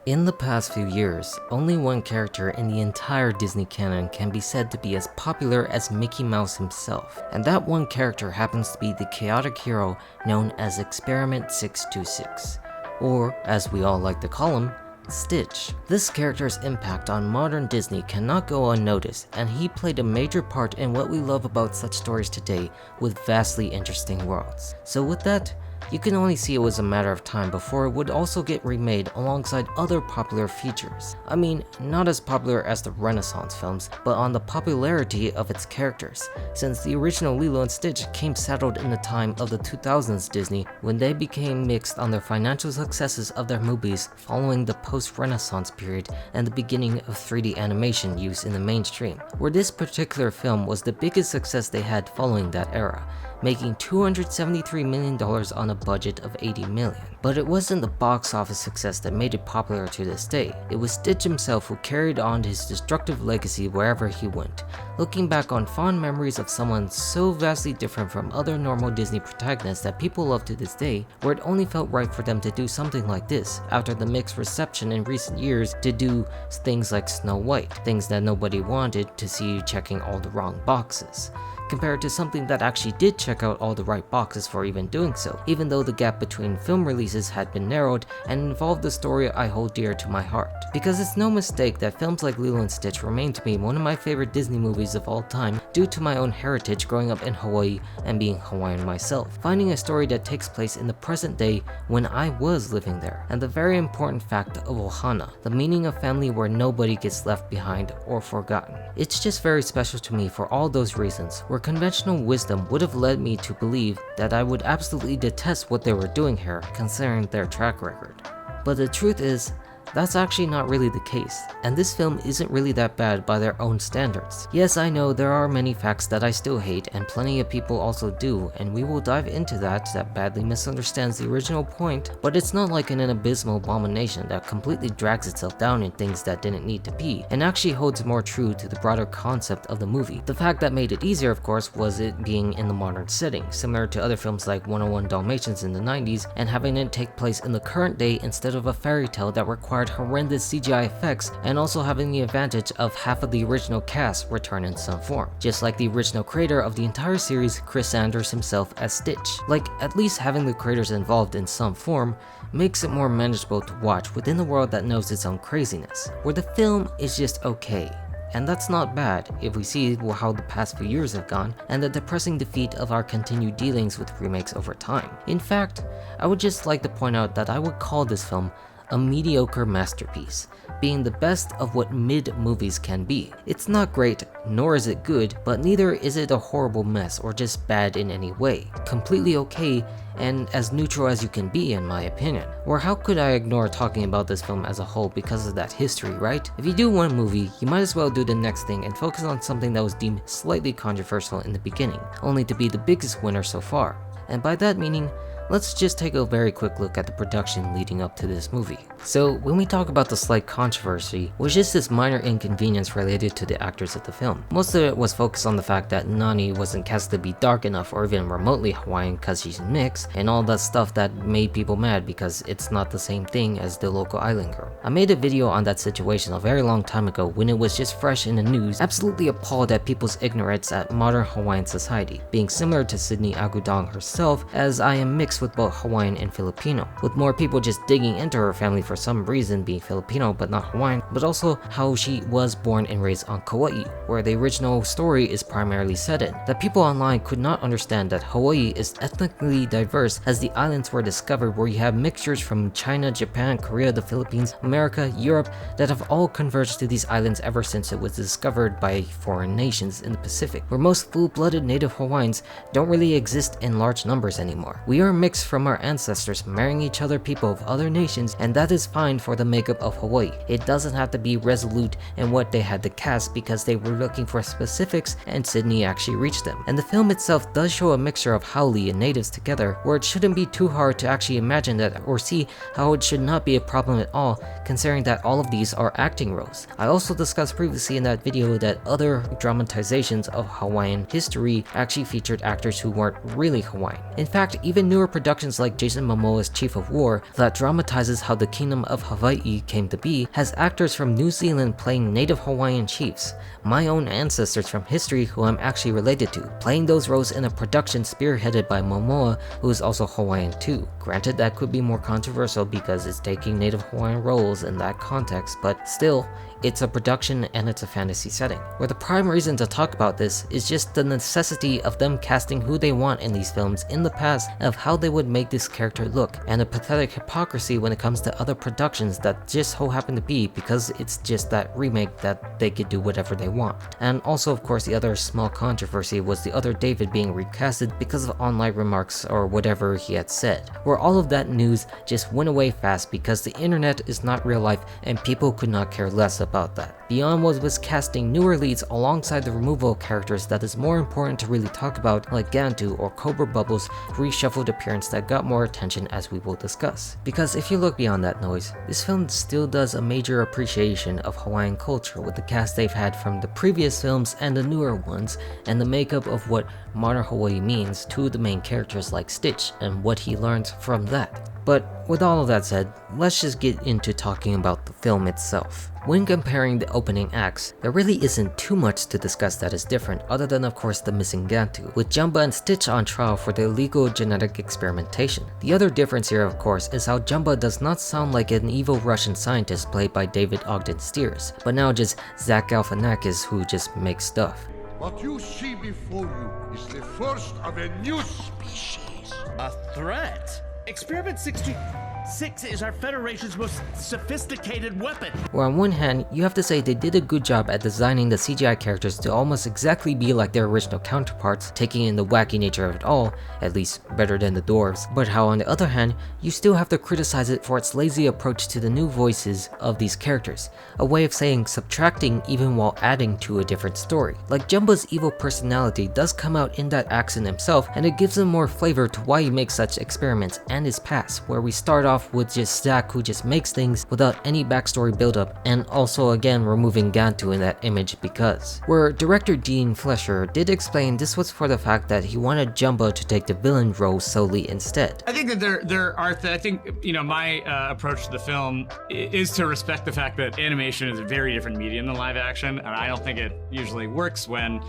In the past few years, only one character in the entire Disney canon can be said to be as popular as Mickey Mouse himself, and that one character happens to be the chaotic hero known as Experiment 626, or as we all like to call him, Stitch. This character's impact on modern Disney cannot go unnoticed, and he played a major part in what we love about such stories today with vastly interesting worlds. So with that, you can only see it was a matter of time before it would also get remade alongside other popular features. I mean, not as popular as the Renaissance films, but on the popularity of its characters, since the original Lilo and Stitch came settled in the time of the 2000s Disney when they became mixed on their financial successes of their movies following the post-Renaissance period and the beginning of 3D animation use in the mainstream, where this particular film was the biggest success they had following that era, making $273 million on a budget of $80 million. But it wasn't the box office success that made it popular to this day. It was Stitch himself who carried on his destructive legacy wherever he went. Looking back on fond memories of someone so vastly different from other normal Disney protagonists that people love to this day, where it only felt right for them to do something like this, after the mixed reception in recent years to do things like Snow White, things that nobody wanted to see checking all the wrong boxes, compared to something that actually did check out all the right boxes for even doing so, even though the gap between film releases had been narrowed and involved a story I hold dear to my heart. Because it's no mistake that films like Lilo and Stitch remain to me one of my favorite Disney movies of all time due to my own heritage growing up in Hawaii and being Hawaiian myself, finding a story that takes place in the present day when I was living there, and the very important fact of ohana, the meaning of family where nobody gets left behind or forgotten. It's just very special to me for all those reasons, where conventional wisdom would have led me to believe that I would absolutely detest what they were doing here, considering their track record. But the truth is, that's actually not really the case, and this film isn't really that bad by their own standards. Yes, I know there are many facts that I still hate, and plenty of people also do, and we will dive into that badly misunderstands the original point, but it's not like an abysmal abomination that completely drags itself down in things that didn't need to be, and actually holds more true to the broader concept of the movie. The fact that made it easier, of course, was it being in the modern setting, similar to other films like 101 Dalmatians in the 90s, and having it take place in the current day instead of a fairy tale that required horrendous CGI effects, and also having the advantage of half of the original cast return in some form, just like the original creator of the entire series, Chris Sanders himself as Stitch. Like, at least having the creators involved in some form makes it more manageable to watch within the world that knows its own craziness, where the film is just okay. And that's not bad if we see how the past few years have gone and the depressing defeat of our continued dealings with remakes over time. In fact, I would just like to point out that I would call this film a mediocre masterpiece, being the best of what mid-movies can be. It's not great, nor is it good, but neither is it a horrible mess or just bad in any way. Completely okay, and as neutral as you can be in my opinion. Or how could I ignore talking about this film as a whole because of that history, right? If you do one movie, you might as well do the next thing and focus on something that was deemed slightly controversial in the beginning, only to be the biggest winner so far. And by that meaning, let's just take a very quick look at the production leading up to this movie. So when we talk about the slight controversy, was just this minor inconvenience related to the actors of the film. Most of it was focused on the fact that Nani wasn't cast to be dark enough or even remotely Hawaiian because she's mixed, and all that stuff that made people mad because it's not the same thing as the local island girl. I made a video on that situation a very long time ago when it was just fresh in the news, absolutely appalled at people's ignorance at modern Hawaiian society, being similar to Sydney Agudong herself, as I am mixed with both Hawaiian and Filipino, with more people just digging into her family for some reason being Filipino but not Hawaiian, but also how she was born and raised on Kauai, where the original story is primarily set in. That people online could not understand that Hawaii is ethnically diverse, as the islands were discovered where you have mixtures from China, Japan, Korea, the Philippines, America, Europe, that have all converged to these islands ever since it was discovered by foreign nations in the Pacific, where most full-blooded native Hawaiians don't really exist in large numbers anymore. We are mixed from our ancestors marrying each other people of other nations, and that is fine for the makeup of Hawaii. It doesn't have to be resolute in what they had to cast because they were looking for specifics and Sydney actually reached them. And the film itself does show a mixture of haole and natives together, where it shouldn't be too hard to actually imagine that or see how it should not be a problem at all, considering that all of these are acting roles. I also discussed previously in that video that other dramatizations of Hawaiian history actually featured actors who weren't really Hawaiian. In fact, even newer productions like Jason Momoa's Chief of War that dramatizes how the Kingdom of Hawai'i came to be has actors from New Zealand playing native Hawaiian chiefs, my own ancestors from history who I'm actually related to, playing those roles in a production spearheaded by Momoa, who is also Hawaiian too. Granted, that could be more controversial because it's taking native Hawaiian roles in that context, but still, it's a production and it's a fantasy setting. Where the prime reason to talk about this is just the necessity of them casting who they want in these films in the past of how they would make this character look, and the pathetic hypocrisy when it comes to other productions that just so happen to be because it's just that remake that they could do whatever they want. And also of course the other small controversy was the other David being recasted because of online remarks or whatever he had said, where all of that news just went away fast because the internet is not real life and people could not care less about that. Beyond what was casting newer leads alongside the removal of characters that is more important to really talk about, like Gantu or Cobra Bubble's reshuffled appearance that got more attention as we will discuss. Because if you look beyond that noise, this film still does a major appreciation of Hawaiian culture with the cast they've had from the previous films and the newer ones, and the makeup of what modern Hawaii means to the main characters like Stitch and what he learns from that. But with all of that said, let's just get into talking about the film itself. When comparing the opening acts, there really isn't too much to discuss that is different other than of course the missing Gantu, with Jumba and Stitch on trial for the illegal genetic experimentation. The other difference here of course is how Jumba does not sound like an evil Russian scientist played by David Ogden Stiers, but now just Zach Galifianakis who just makes stuff. What you see before you is the first of a new species. A threat? Experiment 66 is our Federation's most sophisticated weapon. Where on one hand, you have to say they did a good job at designing the CGI characters to almost exactly be like their original counterparts, taking in the wacky nature of it all, at least better than the dwarves, but how on the other hand, you still have to criticize it for its lazy approach to the new voices of these characters, a way of saying subtracting even while adding to a different story. Like Jumba's evil personality does come out in that accent himself, and it gives him more flavor to why he makes such experiments and his past, where we start off with just Zach who just makes things without any backstory buildup, and also again removing Gantu in that image because. Where director Dean Flesher did explain this was for the fact that he wanted Jumba to take the villain role solely instead. I think that there are, I think, you know, my approach to the film is to respect the fact that animation is a very different medium than live action, and I don't think it usually works when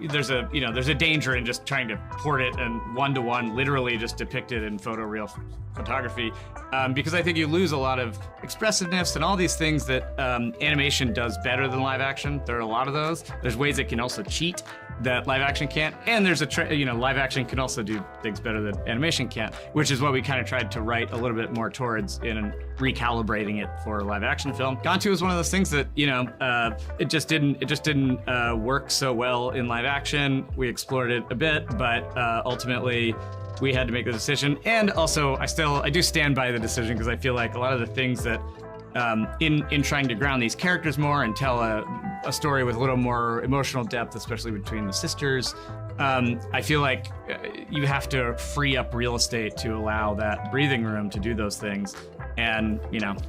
there's a danger in just trying to port it and one-to-one literally just depict it in photoreal photography, because I think you lose a lot of expressiveness and all these things that animation does better than live action. There are a lot of those. There's ways it can also cheat that live action can't, and there's live action can also do things better that animation can't, which is what we kind of tried to write a little bit more towards in recalibrating it for a live action film. Gantu is one of those things that it just didn't work so well in live action. We explored it a bit, but ultimately we had to make the decision. And also I do stand by the decision because I feel like a lot of the things that in trying to ground these characters more and tell a story with a little more emotional depth, especially between the sisters, I feel like you have to free up real estate to allow that breathing room to do those things. And,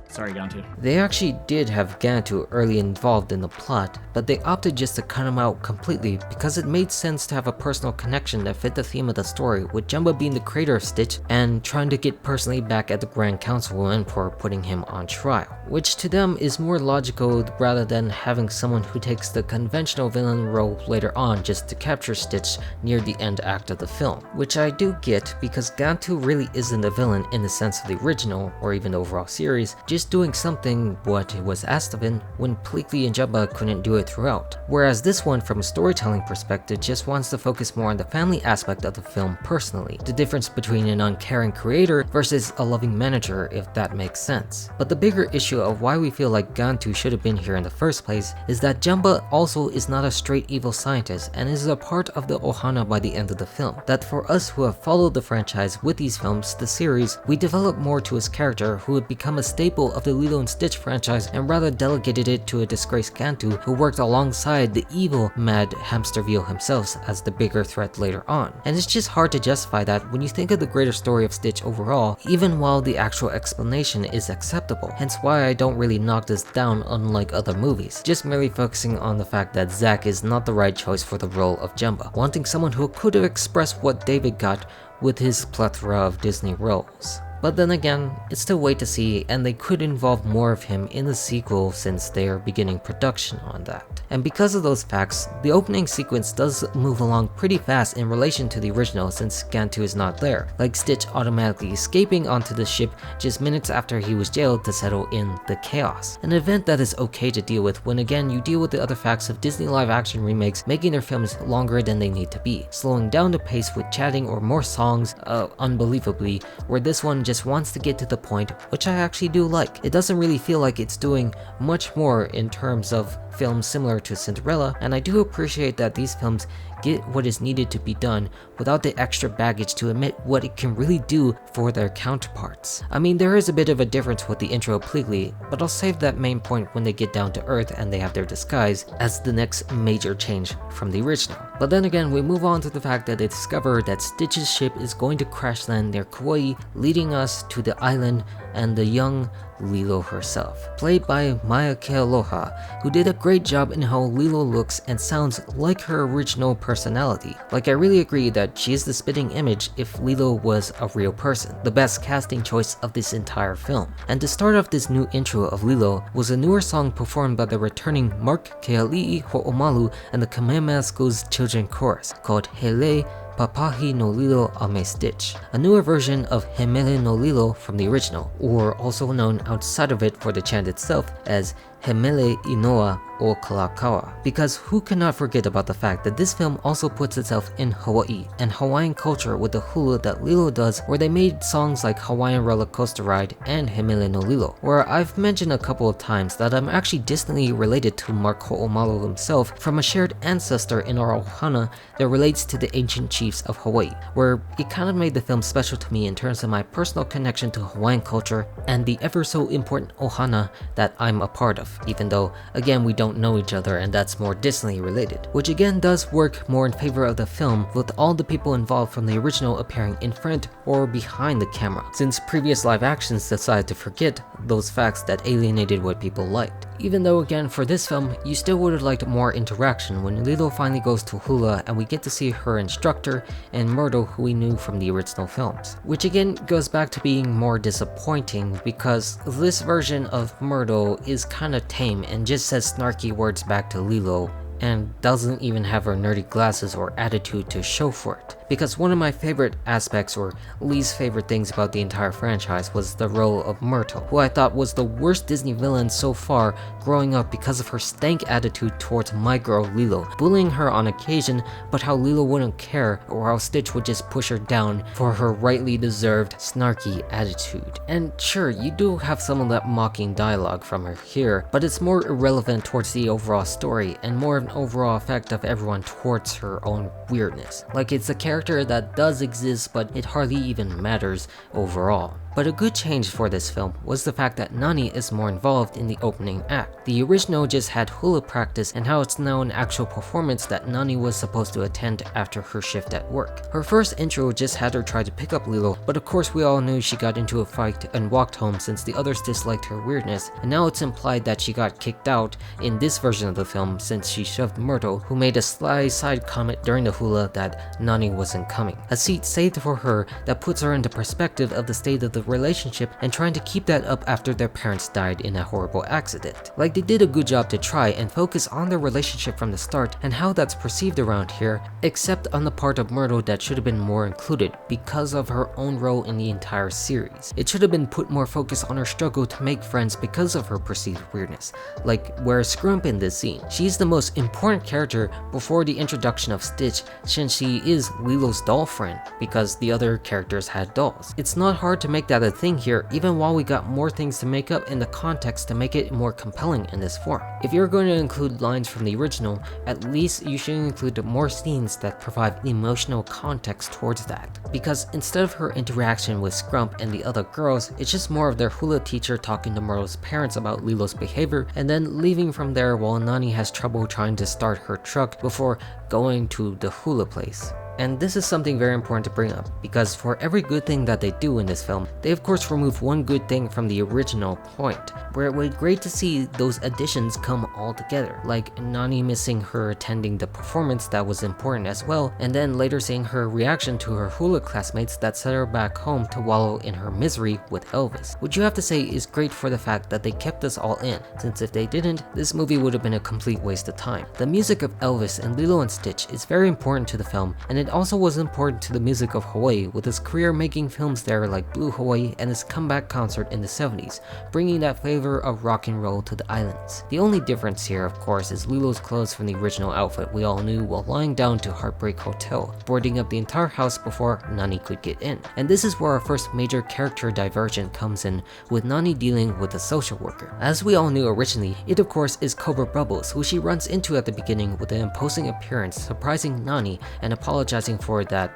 sorry, Gantu. They actually did have Gantu early involved in the plot, but they opted just to cut him out completely because it made sense to have a personal connection that fit the theme of the story, with Jumba being the creator of Stitch and trying to get personally back at the Grand Councilwoman for putting him on trial, which to them is more logical rather than having someone who takes the conventional villain role later on just to capture Stitch near the end act of the film, which I do get because Gantu really isn't a villain in the sense of the original or even overall series, just doing something what was asked of him when Pleakley and Jumba couldn't do it throughout. Whereas this one, from a storytelling perspective, just wants to focus more on the family aspect of the film personally, the difference between an uncaring creator versus a loving manager, if that makes sense. But the bigger issue of why we feel like Gantu should have been here in the first place is that Jumba also is not a straight evil scientist and is a part of the Ohana by the end of the film. That for us who have followed the franchise with these films, the series, we develop more to his character who would become a staple of the Lilo and Stitch franchise and rather delegated it to a disgraced Gantu who worked alongside the evil Mad Hamsterville himself as the bigger threat later on. And it's just hard to justify that when you think of the greater story of Stitch overall, even while the actual explanation is acceptable. Hence why I don't really knock this down unlike other movies, just merely focusing on the fact that Zack is not the right choice for the role of Jumba, wanting someone who could have expressed what David got with his plethora of Disney roles. But then again, it's still wait to see, and they could involve more of him in the sequel since they are beginning production on that. And because of those facts, the opening sequence does move along pretty fast in relation to the original since Gantu is not there, like Stitch automatically escaping onto the ship just minutes after he was jailed to settle in the chaos. An event that is okay to deal with when again you deal with the other facts of Disney live action remakes making their films longer than they need to be, slowing down the pace with chatting or more songs, unbelievably, where this one just wants to get to the point, which I actually do like. It doesn't really feel like it's doing much more in terms of films similar to Cinderella, and I do appreciate that these films get what is needed to be done without the extra baggage to admit what it can really do for their counterparts. I mean, there is a bit of a difference with the intro Pleatly, but I'll save that main point when they get down to earth and they have their disguise as the next major change from the original. But then again, we move on to the fact that they discover that Stitch's ship is going to crash land near Kauai, leading us to the island and the young Lilo herself, played by Maya Kealoha, who did a great job in how Lilo looks and sounds like her original personality. Like, I really agree that she is the spitting image if Lilo was a real person, the best casting choice of this entire film. And to start off this new intro of Lilo was a newer song performed by the returning Mark Keali'i Ho'omalu and the Kamehameha School's children chorus called Hele Papahi no Lilo Ame Stitch, a newer version of Hemele no Lilo from the original, or also known outside of it for the chant itself as Hemele Inoa o Kalakaua, because who cannot forget about the fact that this film also puts itself in Hawaii and Hawaiian culture with the hula that Lilo does, where they made songs like Hawaiian Roller Coaster Ride and Hemele no Lilo, where I've mentioned a couple of times that I'm actually distantly related to Mark Ho'omalu himself from a shared ancestor in our ohana that relates to the ancient chiefs of Hawaii, where it kind of made the film special to me in terms of my personal connection to Hawaiian culture and the ever so important ohana that I'm a part of, even though again we don't know each other and that's more distantly related, which again does work more in favor of the film with all the people involved from the original appearing in front or behind the camera, since previous live actions decided to forget those facts that alienated what people liked. Even though again for this film you still would have liked more interaction when Lilo finally goes to hula and we get to see her instructor and Myrtle, who we knew from the original films, which again goes back to being more disappointing because this version of Myrtle is kinda tame and just says snarky words back to Lilo and doesn't even have her nerdy glasses or attitude to show for it. Because one of my favorite aspects or least favorite things about the entire franchise was the role of Myrtle, who I thought was the worst Disney villain so far growing up because of her stank attitude towards my girl Lilo, bullying her on occasion, but how Lilo wouldn't care or how Stitch would just push her down for her rightly deserved snarky attitude. And sure, you do have some of that mocking dialogue from her here, but it's more irrelevant towards the overall story and more of an overall effect of everyone towards her own weirdness. Like, it's a character that does exist, but it hardly even matters overall. But a good change for this film was the fact that Nani is more involved in the opening act. The original just had hula practice and how it's now an actual performance that Nani was supposed to attend after her shift at work. Her first intro just had her try to pick up Lilo, but of course we all knew she got into a fight and walked home since the others disliked her weirdness, and now it's implied that she got kicked out in this version of the film since she shoved Myrtle, who made a sly side comment during the hula that Nani wasn't coming. A seat saved for her that puts her into perspective of the state of the relationship and trying to keep that up after their parents died in a horrible accident. Like, they did a good job to try and focus on their relationship from the start and how that's perceived around here, except on the part of Myrtle that should have been more included because of her own role in the entire series. It should have been put more focus on her struggle to make friends because of her perceived weirdness. Like, whereas Scrump in this scene, she's the most important character before the introduction of Stitch since she is Lilo's doll friend because the other characters had dolls. It's not hard to make that a thing here, even while we got more things to make up in the context to make it more compelling in this form. If you're going to include lines from the original, at least you should include more scenes that provide emotional context towards that. Because instead of her interaction with Scrump and the other girls, it's just more of their hula teacher talking to Myrtle's parents about Lilo's behavior and then leaving from there while Nani has trouble trying to start her truck before going to the hula place. And this is something very important to bring up, because for every good thing that they do in this film, they of course remove one good thing from the original point, where it would be great to see those additions come all together, like Nani missing her attending the performance that was important as well, and then later seeing her reaction to her hula classmates that set her back home to wallow in her misery with Elvis, which you have to say is great for the fact that they kept us all in, since if they didn't, this movie would have been a complete waste of time. The music of Elvis and Lilo and Stitch is very important to the film, and it also was important to the music of Hawaii, with his career making films there like Blue Hawaii and his comeback concert in the 70s, bringing that flavor of rock and roll to the islands. The only difference here, of course, is Lilo's clothes from the original outfit we all knew while lying down to Heartbreak Hotel, boarding up the entire house before Nani could get in. And this is where our first major character divergence comes in, with Nani dealing with a social worker. As we all knew originally, it of course is Cobra Bubbles, who she runs into at the beginning with an imposing appearance, surprising Nani and apologizing for that,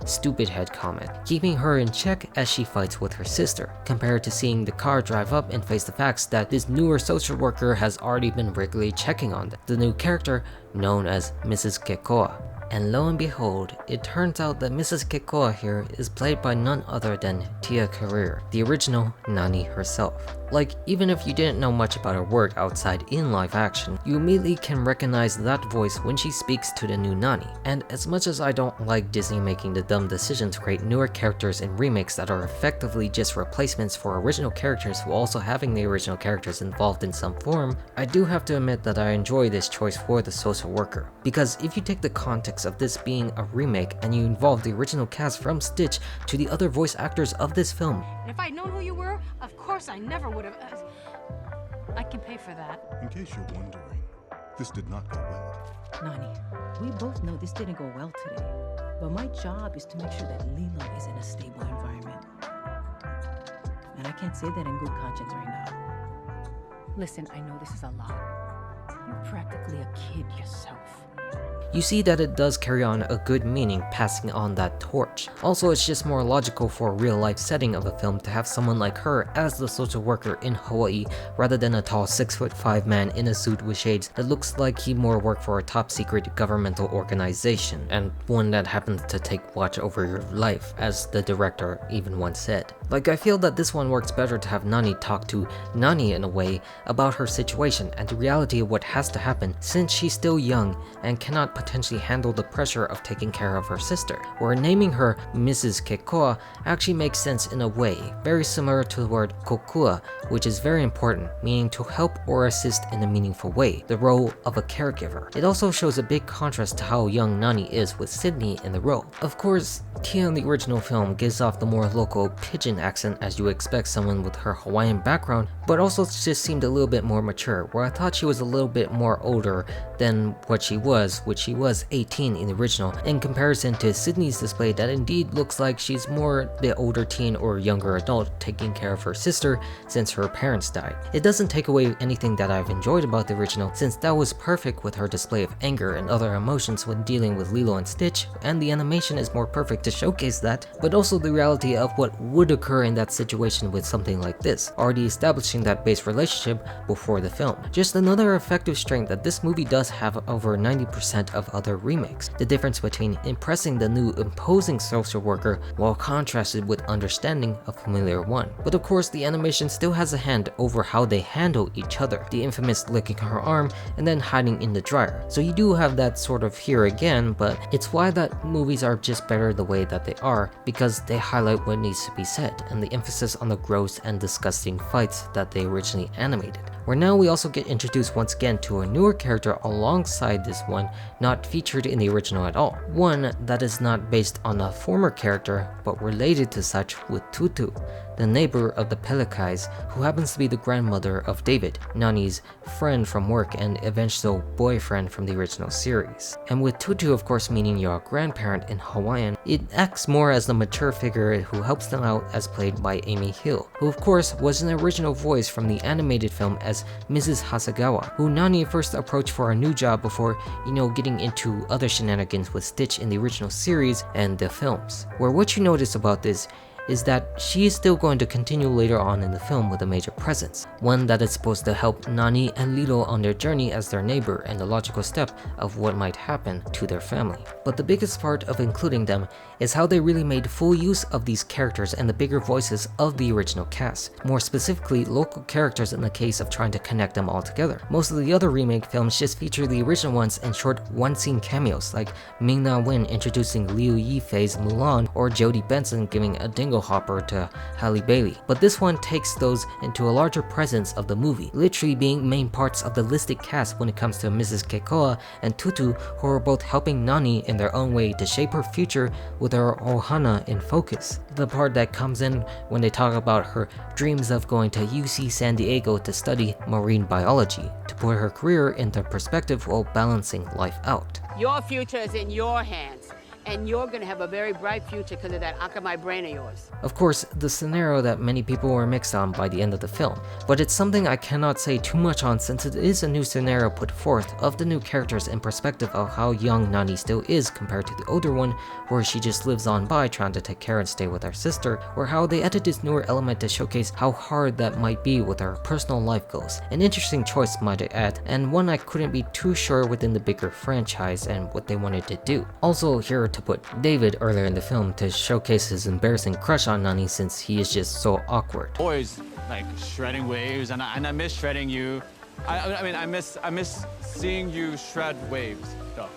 stupid head comment, keeping her in check as she fights with her sister, compared to seeing the car drive up and face the facts that this newer social worker has already been regularly checking on them, the new character known as Mrs. Kekoa. And lo and behold, it turns out that Mrs. Kekoa here is played by none other than Tia Carrere, the original Nani herself. Like, even if you didn't know much about her work outside in live action, you immediately can recognize that voice when she speaks to the new Nani. And as much as I don't like Disney making the dumb decision to create newer characters in remakes that are effectively just replacements for original characters while also having the original characters involved in some form, I do have to admit that I enjoy this choice for the social worker. Because if you take the context of this being a remake and you involve the original cast from Stitch to the other voice actors of this film. And if I'd known who you were, of course I never would have. I can pay for that. In case you're wondering, this did not go well. Nani, we both know this didn't go well today, but my job is to make sure that Lilo is in a stable environment. And I can't say that in good conscience right now. Listen, I know this is a lot. You're practically a kid yourself. You see that it does carry on a good meaning passing on that torch. Also, it's just more logical for a real life setting of a film to have someone like her as the social worker in Hawaii rather than a tall 6'5" man in a suit with shades that looks like he more worked for a top secret governmental organization, and one that happens to take watch over your life, as the director even once said. Like, I feel that this one works better to have Nani talk to Nani in a way about her situation and the reality of what has to happen since she's still young and cannot potentially handle the pressure of taking care of her sister, where naming her Mrs. Kekoa actually makes sense in a way, very similar to the word kokua, which is very important, meaning to help or assist in a meaningful way, the role of a caregiver. It also shows a big contrast to how young Nani is with Sydney in the role. Of course, Tia in the original film gives off the more local pidgin accent as you expect someone with her Hawaiian background, but also just seemed a little bit more mature, where I thought she was a little bit more older than what she was, which she was 18 in the original, in comparison to Sydney's display that indeed looks like she's more the older teen or younger adult taking care of her sister since her parents died. It doesn't take away anything that I've enjoyed about the original, since that was perfect with her display of anger and other emotions when dealing with Lilo and Stitch, and the animation is more perfect to showcase that, but also the reality of what would occur in that situation with something like this, already establishing that base relationship before the film. Just another effective strength that this movie does have over 90% of other remakes, the difference between impressing the new imposing social worker while contrasted with understanding a familiar one. But of course, the animation still has a hand over how they handle each other, the infamous licking her arm and then hiding in the dryer. So you do have that sort of here again, but it's why that movies are just better the way that they are, because they highlight what needs to be said and the emphasis on the gross and disgusting fights that they originally animated. Where now we also get introduced once again to a newer character alongside this one not featured in the original at all. One that is not based on a former character but related to such, with Tutu, the neighbor of the Pelikais, who happens to be the grandmother of David, Nani's friend from work and eventual boyfriend from the original series. And with Tutu of course meaning your grandparent in Hawaiian, it acts more as the mature figure who helps them out, as played by Amy Hill, who of course was an original voice from the animated film as Mrs. Hasegawa, who Nani first approached for a new job before, getting into other shenanigans with Stitch in the original series and the films. Where what you notice about this is that she is still going to continue later on in the film with a major presence, one that is supposed to help Nani and Lilo on their journey as their neighbor and the logical step of what might happen to their family. But the biggest part of including them is how they really made full use of these characters and the bigger voices of the original cast, more specifically local characters in the case of trying to connect them all together. Most of the other remake films just feature the original ones in short one-scene cameos, like Ming-Na Wen introducing Liu Yifei's Mulan or Jodie Benson giving a dingle hopper to Halle Bailey. But this one takes those into a larger presence of the movie, literally being main parts of the listed cast when it comes to Mrs. Kekoa and Tutu, who are both helping Nani in their own way to shape her future with her ohana in focus. The part that comes in when they talk about her dreams of going to UC San Diego to study marine biology, to put her career into perspective while balancing life out. Your future is in your hands, and you're gonna have a very bright future because of that Akamai brain of yours. Of course, the scenario that many people were mixed on by the end of the film, but it's something I cannot say too much on since it is a new scenario put forth of the new characters in perspective of how young Nani still is compared to the older one, where she just lives on by trying to take care and stay with her sister, or how they added this newer element to showcase how hard that might be with her personal life goals. An interesting choice, might I add, and one I couldn't be too sure within the bigger franchise and what they wanted to do. Also here to put David earlier in the film to showcase his embarrassing crush on Nani since he is just so awkward. Always like shredding waves, and I miss shredding you. I mean, I miss seeing you shred waves, though.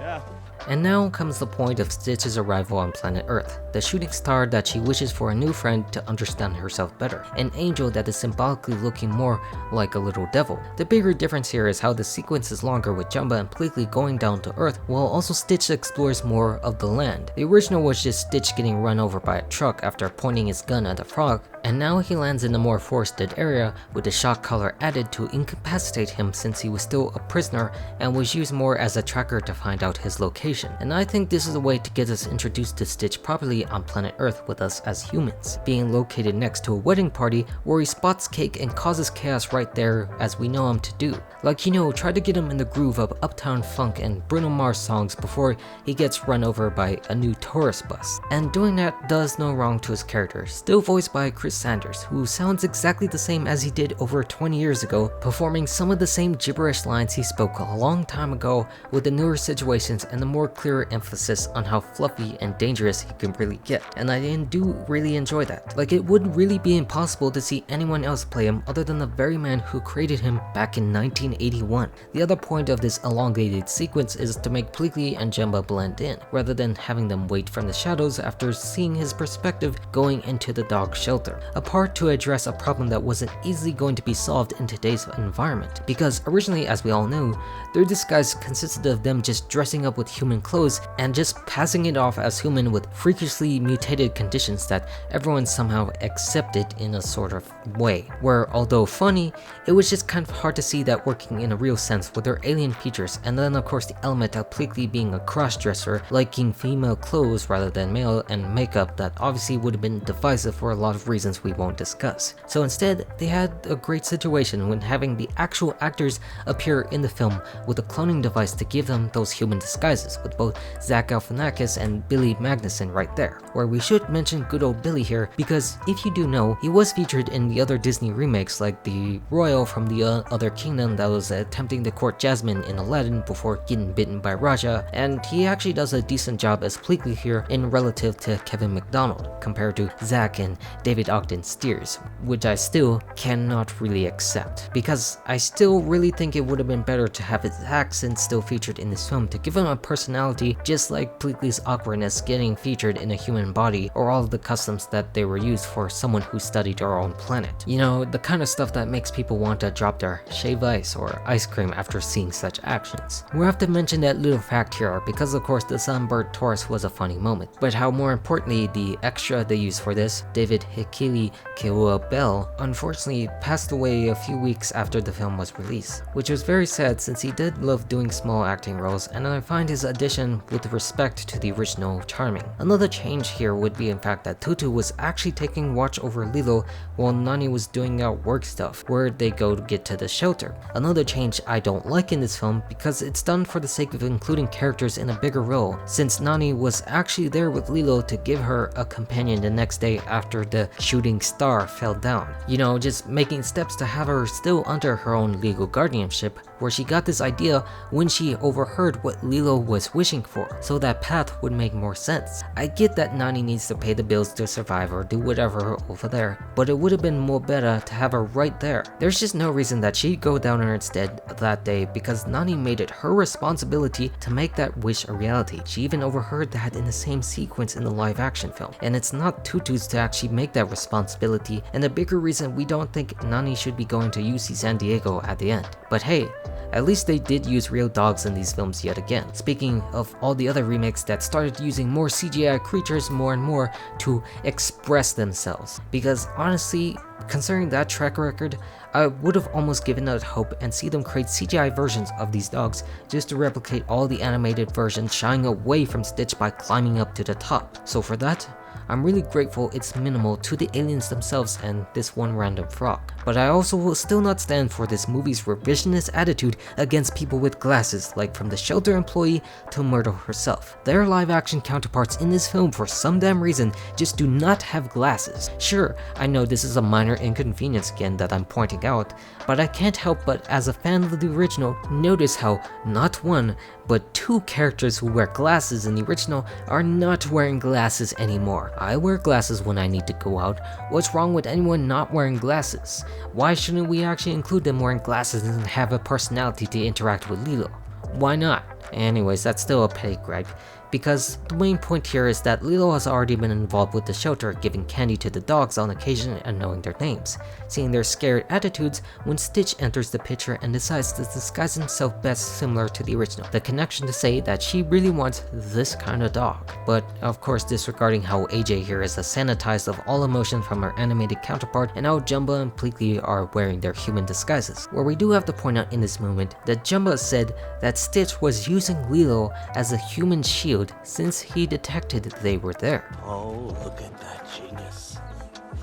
Yeah. And now comes the point of Stitch's arrival on planet Earth, the shooting star that she wishes for a new friend to understand herself better, an angel that is symbolically looking more like a little devil. The bigger difference here is how the sequence is longer with Jumba and Pleakley going down to Earth, while also Stitch explores more of the land. The original was just Stitch getting run over by a truck after pointing his gun at a frog, and now he lands in a more forested area with the shock collar added to incapacitate him since he was still a prisoner and was used more as a tracker to find out his location. And I think this is a way to get us introduced to Stitch properly on planet Earth with us as humans, being located next to a wedding party where he spots Cake and causes chaos right there as we know him to do. Like, you know, try to get him in the groove of Uptown Funk and Bruno Mars songs before he gets run over by a new tourist bus. And doing that does no wrong to his character, still voiced by Chris Sanders, who sounds exactly the same as he did over 20 years ago, performing some of the same gibberish lines he spoke a long time ago with the newer situations and the more clearer emphasis on how fluffy and dangerous he can really get. And I do really enjoy that. Like, it would really be impossible to see anyone else play him other than the very man who created him back in 1981. The other point of this elongated sequence is to make Pleakley and Jumba blend in, rather than having them wait from the shadows after seeing his perspective going into the dog shelter. A part to address a problem that wasn't easily going to be solved in today's environment, because originally, as we all knew, their disguise consisted of them just dressing up with human clothes and just passing it off as human with freakishly mutated conditions that everyone somehow accepted in a sort of way, where although funny, it was just kind of hard to see that working in a real sense with their alien features. And then of course the element of Pleakley being a cross-dresser, liking female clothes rather than male, and makeup that obviously would have been divisive for a lot of reasons we won't discuss. So instead, they had a great situation when having the actual actors appear in the film with a cloning device to give them those human disguises, with both Zach Galifianakis and Billy Magnussen right there. Where we should mention good old Billy here, because if you do know, he was featured in the other Disney remakes like the Royal from the Other Kingdom that was attempting to court Jasmine in Aladdin before getting bitten by Raja, and he actually does a decent job as Pleakley here in relative to Kevin McDonald, compared to Zach and David Ogden Stiers, which I still cannot really accept, because I still really think it would have been better to have his accent still featured in this film to give him a personality, just like Pleakley's awkwardness getting featured in a human body, or all of the customs that they were used for someone who studied our own planet. You know, the kind of stuff that makes people want to drop their shave ice or ice cream after seeing such actions. We have to mention that little fact here because of course the Sunbird Taurus was a funny moment, but how more importantly the extra they used for this, David Hikili Keua Bell, unfortunately passed away a few weeks after the film was released, which was very sad since he did love doing small acting roles, and I find his addition addition with respect to the original Charming. Another change here would be in fact that Tutu was actually taking watch over Lilo while Nani was doing out work stuff, where they go to get to the shelter. Another change I don't like in this film because it's done for the sake of including characters in a bigger role, since Nani was actually there with Lilo to give her a companion the next day after the shooting star fell down. You know, just making steps to have her still under her own legal guardianship, where she got this idea when she overheard what Lilo was wishing for, so that path would make more sense. I get that Nani needs to pay the bills to survive or do whatever over there, but it would have been more better to have her right there. There's just no reason that she'd go down on its dead that day because Nani made it her responsibility to make that wish a reality. She even overheard that in the same sequence in the live action film, and it's not Tutu's to actually make that responsibility, and a bigger reason we don't think Nani should be going to UC San Diego at the end. But hey, at least they did use real dogs in these films yet again. Speaking of all the other remakes that started using more CGI creatures more and more to express themselves. Because honestly, considering that track record, I would have almost given it hope and see them create CGI versions of these dogs just to replicate all the animated versions shying away from Stitch by climbing up to the top. So for that, I'm really grateful it's minimal to the aliens themselves and this one random frog. But I also will still not stand for this movie's revisionist attitude against people with glasses, like from the shelter employee to Myrtle herself. Their live action counterparts in this film for some damn reason just do not have glasses. Sure, I know this is a minor inconvenience again that I'm pointing out, but I can't help but as a fan of the original notice how not one, but two characters who wear glasses in the original are not wearing glasses anymore. I wear glasses when I need to go out. What's wrong with anyone not wearing glasses? Why shouldn't we actually include them wearing glasses and have a personality to interact with Lilo? Why not? Anyways, that's still a petty gripe, because the main point here is that Lilo has already been involved with the shelter, giving candy to the dogs on occasion and knowing their names, seeing their scared attitudes when Stitch enters the picture and decides to disguise himself best similar to the original. The connection to say that she really wants this kind of dog, but of course disregarding how AJ here is a sanitized of all emotion from her animated counterpart, and how Jumba and Pleakley are wearing their human disguises. Where we do have to point out in this moment that Jumba said that Stitch was using Lilo as a human shield since he detected they were there. Oh, look at that genius.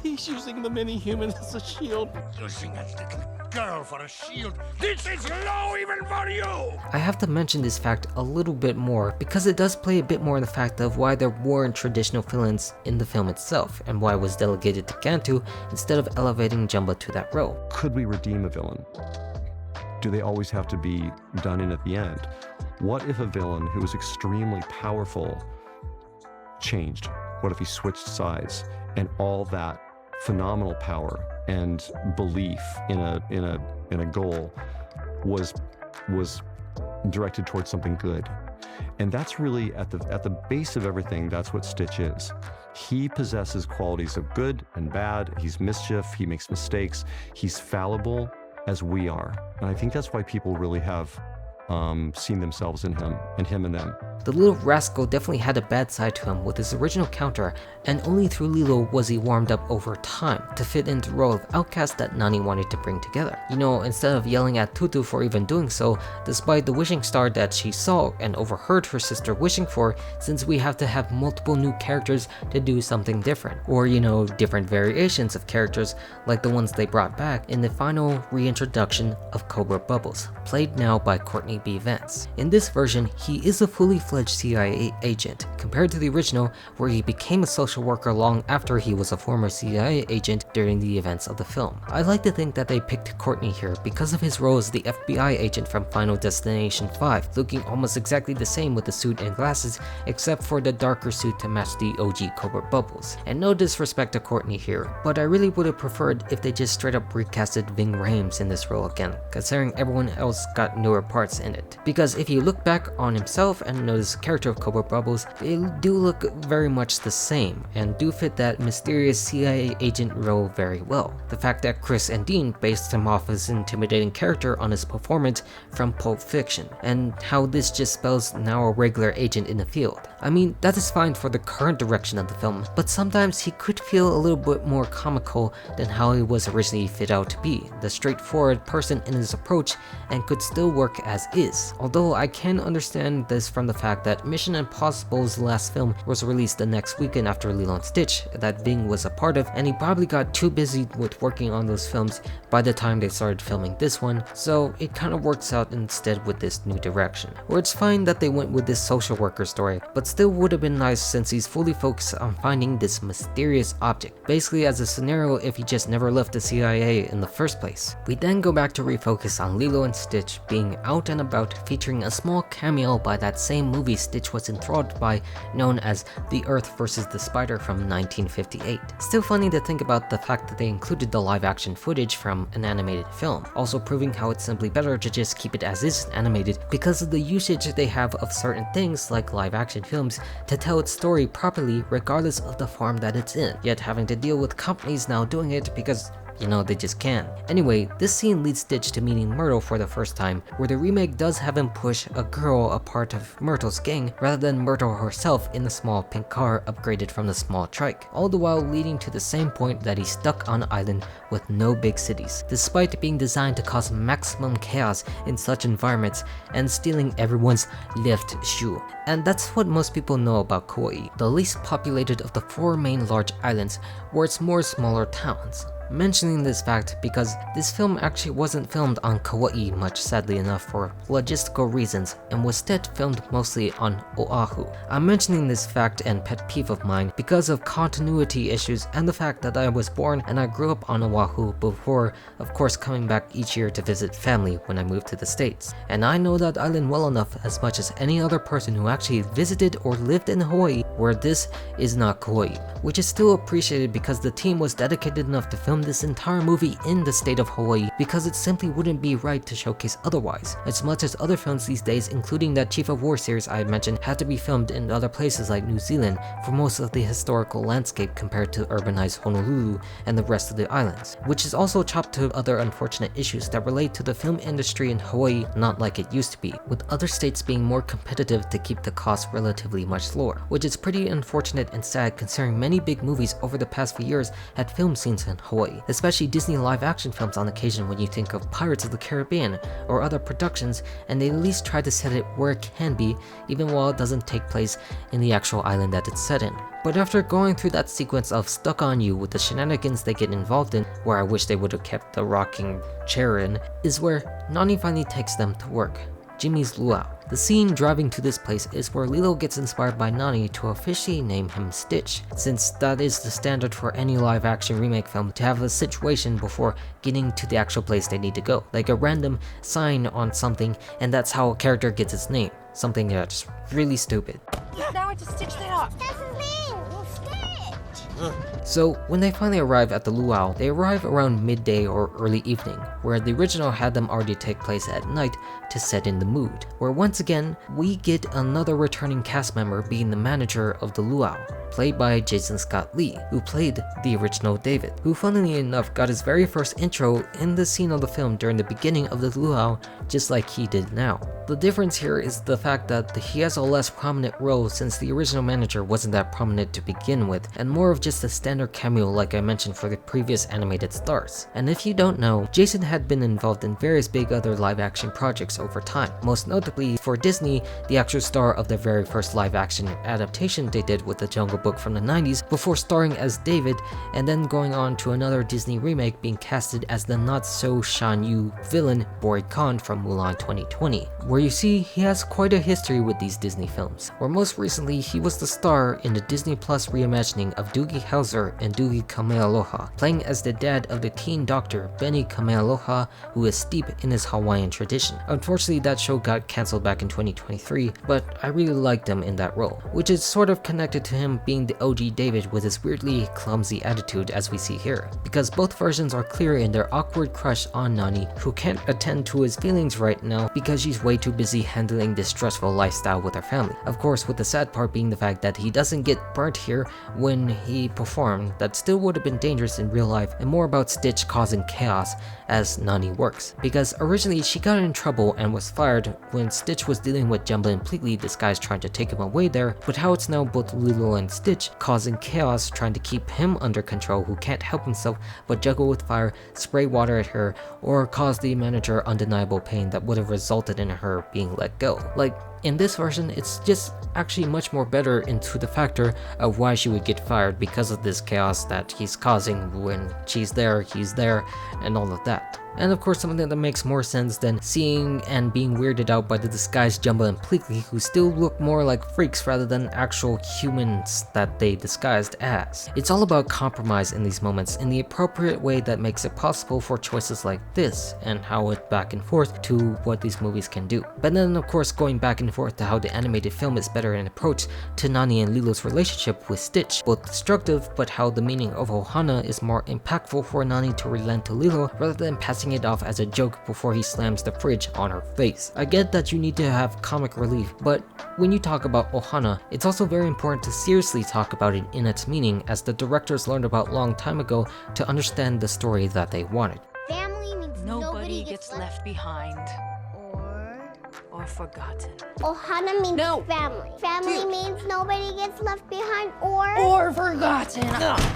He's using the mini-human as a shield. Using a little girl for a shield. This is low even for you! I have to mention this fact a little bit more because it does play a bit more in the fact of why there weren't traditional villains in the film itself and why it was delegated to Cantu instead of elevating Jumba to that role. Could we redeem a villain? Do they always have to be done in at the end? What if a villain who was extremely powerful changed? What if he switched sides and all that phenomenal power and belief in a goal was directed towards something good? And that's really at the base of everything. That's what Stitch is. He possesses qualities of good and bad. He's mischief. He makes mistakes. He's fallible as we are. And I think that's why people really have seen themselves in him and him in them. The little rascal definitely had a bad side to him with his original counter, and only through Lilo was he warmed up over time to fit into the role of outcast that Nani wanted to bring together. You know, instead of yelling at Tutu for even doing so, despite the wishing star that she saw and overheard her sister wishing for, since we have to have multiple new characters to do something different. Or, you know, different variations of characters like the ones they brought back in the final reintroduction of Cobra Bubbles, played now by Courtney B. Vance. In this version, he is a fully fledged CIA agent, compared to the original where he became a social worker long after he was a former CIA agent during the events of the film. I like to think that they picked Courtney here because of his role as the FBI agent from Final Destination 5, looking almost exactly the same with the suit and glasses except for the darker suit to match the OG Cobra Bubbles. And no disrespect to Courtney here, but I really would have preferred if they just straight up recasted Ving Rhames in this role again, considering everyone else got newer parts in it. Because if you look back on himself and notice the character of Cobra Bubbles, they do look very much the same and do fit that mysterious CIA agent role very well. The fact that Chris and Dean based him off his intimidating character on his performance from Pulp Fiction, and how this just spells now a regular agent in the field. I mean, that is fine for the current direction of the film, but sometimes he could feel a little bit more comical than how he was originally fit out to be, the straightforward person in his approach, and could still work as is. Although I can understand this from the fact fact that Mission Impossible's last film was released the next weekend after Lilo and Stitch that Ving was a part of, and he probably got too busy with working on those films by the time they started filming this one, so it kind of works out instead with this new direction. Where it's fine that they went with this social worker story, but still would have been nice since he's fully focused on finding this mysterious object, basically as a scenario if he just never left the CIA in the first place. We then go back to refocus on Lilo and Stitch being out and about, featuring a small cameo by that same movie Stitch was enthralled by, known as The Earth vs. the Spider from 1958. Still funny to think about the fact that they included the live action footage from an animated film, also proving how it's simply better to just keep it as is animated because of the usage they have of certain things like live action films to tell its story properly regardless of the form that it's in, yet having to deal with companies now doing it because they just can. Anyway, this scene leads Stitch to meeting Myrtle for the first time, where the remake does have him push a girl a part of Myrtle's gang rather than Myrtle herself in the small pink car upgraded from the small trike, all the while leading to the same point that he's stuck on an island with no big cities, despite being designed to cause maximum chaos in such environments and stealing everyone's left shoe. And that's what most people know about Kauai, the least populated of the 4 main large islands, where it's more smaller towns. Mentioning this fact because this film actually wasn't filmed on Kauai much, sadly enough, for logistical reasons, and was instead filmed mostly on Oahu. I'm mentioning this fact and pet peeve of mine because of continuity issues and the fact that I was born and I grew up on Oahu before, of course, coming back each year to visit family when I moved to the States. And I know that island well enough, as much as any other person who actually visited or lived in Hawaii, where this is not Kauai, which is still appreciated because the team was dedicated enough to film this entire movie in the state of Hawaii because it simply wouldn't be right to showcase otherwise, as much as other films these days, including that Chief of War series I mentioned, had to be filmed in other places like New Zealand for most of the historical landscape compared to urbanized Honolulu and the rest of the islands, which is also chopped to other unfortunate issues that relate to the film industry in Hawaii not like it used to be, with other states being more competitive to keep the cost relatively much lower, which is pretty unfortunate and sad considering many big movies over the past few years had film scenes in Hawaii, especially Disney live action films on occasion when you think of Pirates of the Caribbean or other productions, and they at least try to set it where it can be, even while it doesn't take place in the actual island that it's set in. But after going through that sequence of Stuck on You with the shenanigans they get involved in, where I wish they would have kept the rocking chair in, is where Nani finally takes them to work, Jimmy's luau. The scene driving to this place is where Lilo gets inspired by Nani to officially name him Stitch, since that is the standard for any live action remake film to have a situation before getting to the actual place they need to go, like a random sign on something, and that's how a character gets its name. Something that's really stupid. Now I just stitch that up. So when they finally arrive at the luau, they arrive around midday or early evening, where the original had them already take place at night to set in the mood, where once again, we get another returning cast member being the manager of the luau, played by Jason Scott Lee, who played the original David, who funnily enough got his very first intro in the scene of the film during the beginning of the luau, just like he did now. The difference here is the fact that he has a less prominent role since the original manager wasn't that prominent to begin with, and more of just a standard cameo like I mentioned for the previous animated stars. And if you don't know, Jason had been involved in various big other live action projects over time, most notably for Disney, the actual star of their very first live action adaptation they did with the Jungle Book from the 90s, before starring as David and then going on to another Disney remake being casted as the not so Shan Yu villain Boyd Khan from Mulan 2020, where you see he has quite a history with these Disney films, where most recently he was the star in the Disney Plus reimagining of Doogie Howser and Doogie Kamealoha, playing as the dad of the teen doctor Benny Kamealoha, who is steep in his Hawaiian tradition. Unfortunately, that show got cancelled back in 2023, but I really liked him in that role, which is sort of connected to him being the OG David with his weirdly clumsy attitude as we see here, because both versions are clear in their awkward crush on Nani, who can't attend to his feelings right now because she's way too busy handling this stressful lifestyle with her family. Of course, with the sad part being the fact that he doesn't get burnt here when he performed, that still would have been dangerous in real life, and more about Stitch causing chaos as Nani works, because originally she got in trouble and was fired when Stitch was dealing with Jumba and Pleatley, this guy's trying to take him away there, but how it's now both Lilo and Stitch causing chaos, trying to keep him under control, who can't help himself but juggle with fire, spray water at her, or cause the manager undeniable pain that would have resulted in her being let go. Like, in this version, it's just actually much more better into the factor of why she would get fired because of this chaos that he's causing when she's there, he's there, and all of that. And of course, something that makes more sense than seeing and being weirded out by the disguised Jumba and Pleakley, who still look more like freaks rather than actual humans that they disguised as. It's all about compromise in these moments in the appropriate way that makes it possible for choices like this, and how it back and forth to what these movies can do. But then of course going back and forth to how the animated film is better in approach to Nani and Lilo's relationship with Stitch, both destructive, but how the meaning of Ohana is more impactful for Nani to relent to Lilo rather than passing it off as a joke before he slams the fridge on her face. I get that you need to have comic relief, but when you talk about Ohana, it's also very important to seriously talk about it in its meaning, as the directors learned about long time ago to understand the story that they wanted. Family means Nobody gets left behind. Or forgotten. Ohana means family. Family means nobody gets left behind Or forgotten.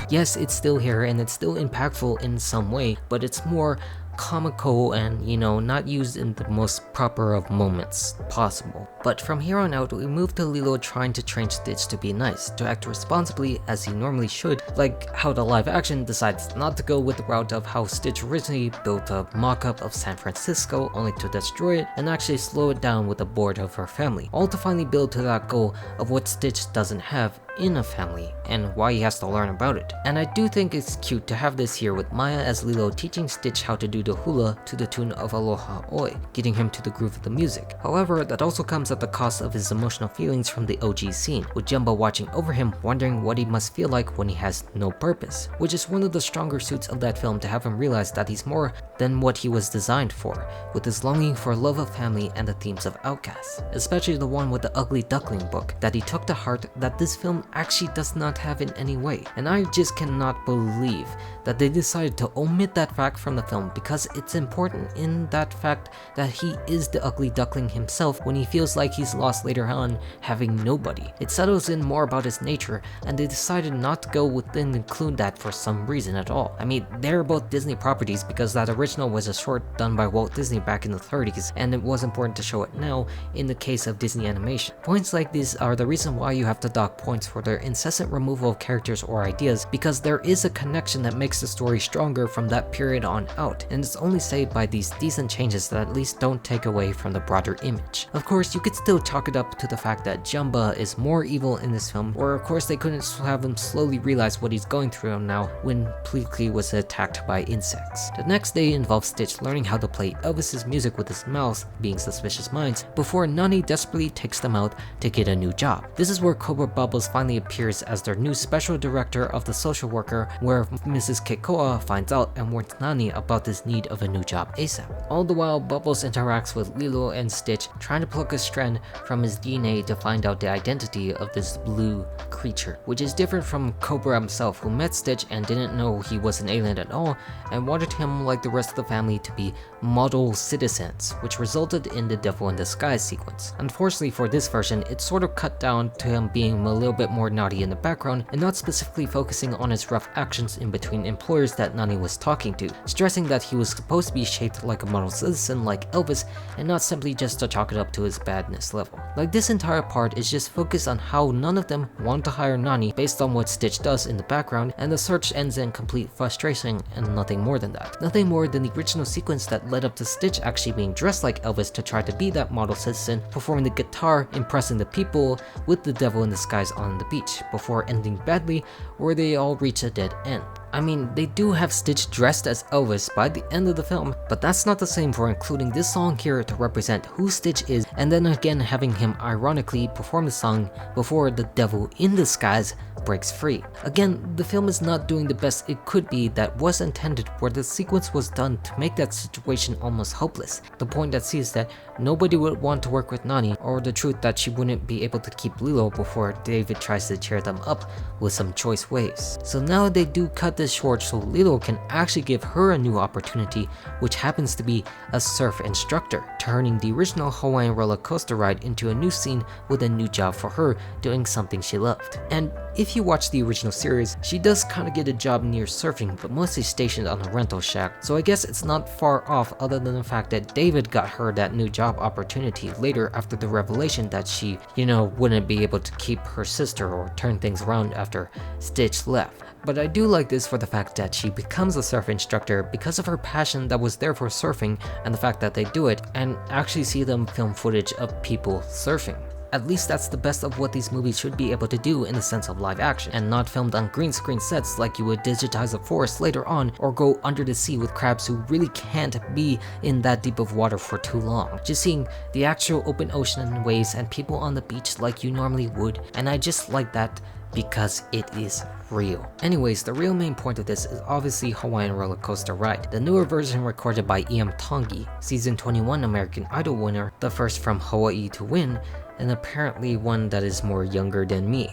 Yes, it's still here and it's still impactful in some way, but it's more comical and, you know, not used in the most proper of moments possible. But from here on out, we move to Lilo trying to train Stitch to be nice, to act responsibly as he normally should, like how the live action decides not to go with the route of how Stitch originally built a mock-up of San Francisco only to destroy it and actually slow it down with the board of her family, all to finally build to that goal of what Stitch doesn't have in a family and why he has to learn about it. And I do think it's cute to have this here with Maya as Lilo teaching Stitch how to do the hula to the tune of Aloha Oi, getting him to the groove of the music. However, that also comes at the cost of his emotional feelings from the OG scene, with Jumba watching over him wondering what he must feel like when he has no purpose, which is one of the stronger suits of that film to have him realize that he's more than what he was designed for, with his longing for love of family and the themes of outcasts, especially the one with the Ugly Duckling book that he took to heart that this film actually does not have in any way. And I just cannot believe that they decided to omit that fact from the film, because it's important in that fact that he is the ugly duckling himself when he feels like he's lost later on, having nobody. It settles in more about his nature, and they decided not to go with and include that for some reason at all. I mean, they're both Disney properties because that original was a short done by Walt Disney back in the 30s, and it was important to show it now in the case of Disney animation. Points like these are the reason why you have to dock points for their incessant removal of characters or ideas, because there is a connection that makes the story stronger from that period on out, and it's only saved by these decent changes that at least don't take away from the broader image. Of course, you could still chalk it up to the fact that Jumba is more evil in this film, or of course they couldn't have him slowly realize what he's going through now when Pleakley was attacked by insects. The next day involves Stitch learning how to play Elvis's music with his mouth, being suspicious minds, before Nani desperately takes them out to get a new job. This is where Cobra Bubbles finally appears as their new special director of the social worker, where Mrs. Kekoa finds out and warns Nani about this need of a new job ASAP. All the while, Bubbles interacts with Lilo and Stitch, trying to pluck a strand from his DNA to find out the identity of this blue creature, which is different from Cobra himself, who met Stitch and didn't know he was an alien at all, and wanted him, like the rest of the family, to be model citizens, which resulted in the Devil in Disguise sequence. Unfortunately for this version, it's sort of cut down to him being a little bit more naughty in the background, and not specifically focusing on his rough actions in between employers that Nani was talking to, stressing that he was supposed to be shaped like a model citizen like Elvis, and not simply just to chalk it up to his badness level. Like, this entire part is just focused on how none of them want to hire Nani based on what Stitch does in the background, and the search ends in complete frustration and nothing more than that. Nothing more than the original sequence that led up to Stitch actually being dressed like Elvis to try to be that model citizen, performing the guitar, impressing the people with the Devil in Disguise on the beach, before ending badly where they all reach a dead end. I mean, they do have Stitch dressed as Elvis by the end of the film, but that's not the same for including this song here to represent who Stitch is, and then again having him ironically perform the song before the Devil in Disguise breaks free. Again, the film is not doing the best it could be that was intended, where the sequence was done to make that situation almost hopeless. The point that sees that nobody would want to work with Nani, or the truth that she wouldn't be able to keep Lilo before David tries to cheer them up with some choice waves. So now they do cut this this short so Lilo can actually give her a new opportunity, which happens to be a surf instructor, turning the original Hawaiian roller coaster ride into a new scene with a new job for her doing something she loved. And if you watch the original series, she does kind of get a job near surfing, but mostly stationed on a rental shack, so I guess it's not far off other than the fact that David got her that new job opportunity later after the revelation that she, wouldn't be able to keep her sister or turn things around after Stitch left. But I do like this for the fact that she becomes a surf instructor because of her passion that was there for surfing and the fact that they do it and actually see them film footage of people surfing. At least that's the best of what these movies should be able to do in the sense of live action, and not filmed on green screen sets like you would digitize a forest later on or go under the sea with crabs who really can't be in that deep of water for too long. Just seeing the actual open ocean and waves and people on the beach like you normally would, and I just like that because it is real. Anyways, the real main point of this is obviously Hawaiian Roller Coaster Ride, the newer version recorded by Iam Tongi, season 21 American Idol winner, the first from Hawai'i to win, and apparently one that is more younger than me.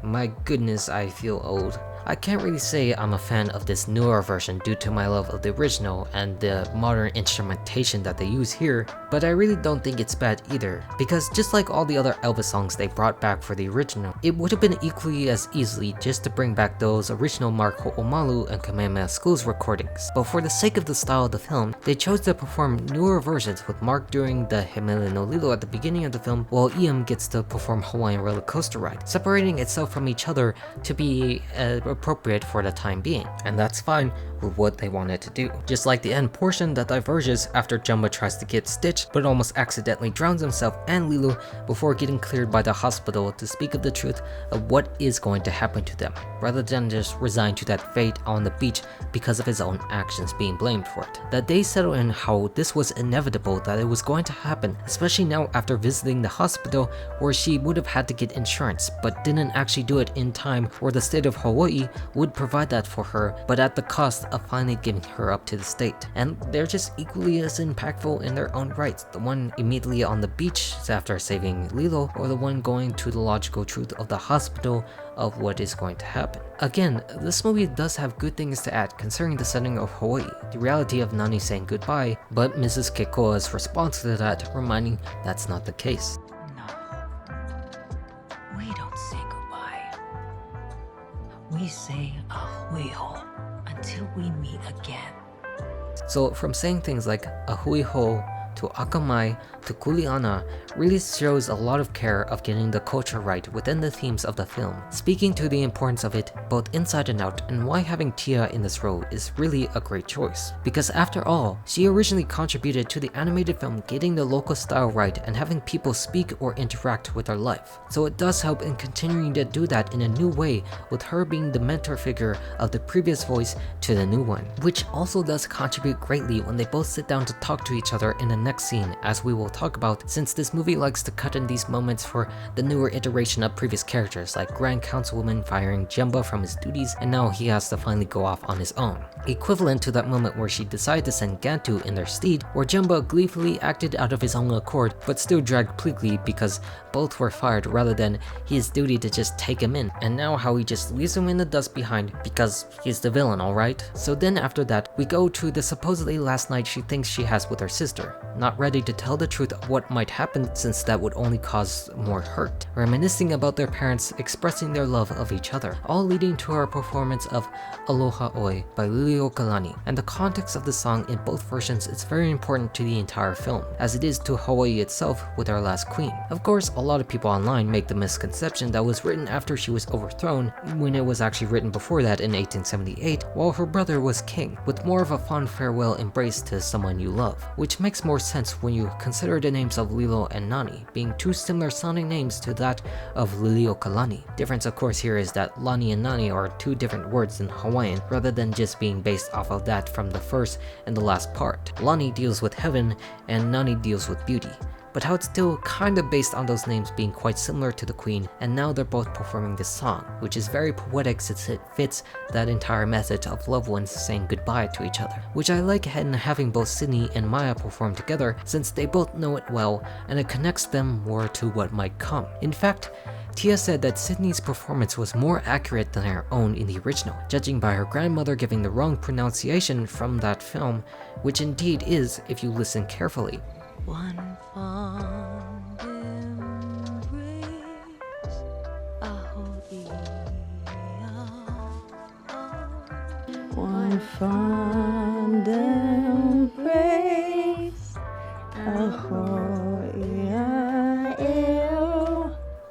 My goodness, I feel old. I can't really say I'm a fan of this newer version due to my love of the original and the modern instrumentation that they use here, but I really don't think it's bad either, because just like all the other Elvis songs they brought back for the original, it would have been equally as easily just to bring back those original Mark Ho'omalu and Kamehameha Schools recordings, but for the sake of the style of the film, they chose to perform newer versions with Mark doing the Hemele no Lilo at the beginning of the film, while Iam gets to perform Hawaiian Roller Coaster Ride, separating itself from each other to be appropriate for the time being, and that's fine with what they wanted to do. Just like the end portion that diverges after Jumba tries to get Stitch but almost accidentally drowns himself and Lilo before getting cleared by the hospital to speak of the truth of what is going to happen to them, rather than just resign to that fate on the beach because of his own actions being blamed for it. That they settle in how this was inevitable, that it was going to happen, especially now after visiting the hospital where she would have had to get insurance but didn't actually do it in time, or the state of Hawaii would provide that for her, but at the cost of finally giving her up to the state. And they're just equally as impactful in their own rights, the one immediately on the beach after saving Lilo, or the one going to the logical truth of the hospital of what is going to happen. Again, this movie does have good things to add concerning the setting of Hawaii, the reality of Nani saying goodbye, but Mrs. Kekoa's response to that reminding that's not the case. We don't say goodbye. We say ahuiho until we meet again. So from saying things like ahuiho to akamai to kuleana really shows a lot of care of getting the culture right within the themes of the film, speaking to the importance of it both inside and out, and why having Tia in this role is really a great choice. Because after all, she originally contributed to the animated film getting the local style right and having people speak or interact with her life. So it does help in continuing to do that in a new way, with her being the mentor figure of the previous voice to the new one, which also does contribute greatly when they both sit down to talk to each other in the next scene, as we will talk about, since this movie likes to cut in these moments for the newer iteration of previous characters, like Grand Councilwoman firing Jumba from his duties, and now he has to finally go off on his own. Equivalent to that moment where she decided to send Gantu in their stead, where Jumba gleefully acted out of his own accord, but still dragged Pleakley because both were fired rather than his duty to just take him in, and now how he just leaves him in the dust behind because he's the villain, alright? So then after that, we go to the supposedly last night she thinks she has with her sister, not ready to tell the truth of what might happen since that would only cause more hurt, reminiscing about their parents expressing their love of each other, all leading to our performance of Aloha Oi by Lilo Kalani. And the context of the song in both versions is very important to the entire film, as it is to Hawaii itself with our last queen. Of course, a lot of people online make the misconception that was written after she was overthrown, when it was actually written before that in 1878, while her brother was king, with more of a fond farewell embrace to someone you love, which makes more sense when you consider the names of Lilo and Nani being two similar sounding names to that of Liliuokalani. Difference of course here is that Lani and Nani are two different words in Hawaiian, rather than just being based off of that from the first and the last part. Lani deals with heaven and Nani deals with beauty, but how it's still kinda based on those names being quite similar to the queen, and now they're both performing this song, which is very poetic since it fits that entire message of loved ones saying goodbye to each other, which I like, and having both Sydney and Maya perform together since they both know it well and it connects them more to what might come. In fact, Tia said that Sydney's performance was more accurate than her own in the original, judging by her grandmother giving the wrong pronunciation from that film, which indeed is if you listen carefully. One fond embrace, Hawai'i. One fond embrace, Hawai'i.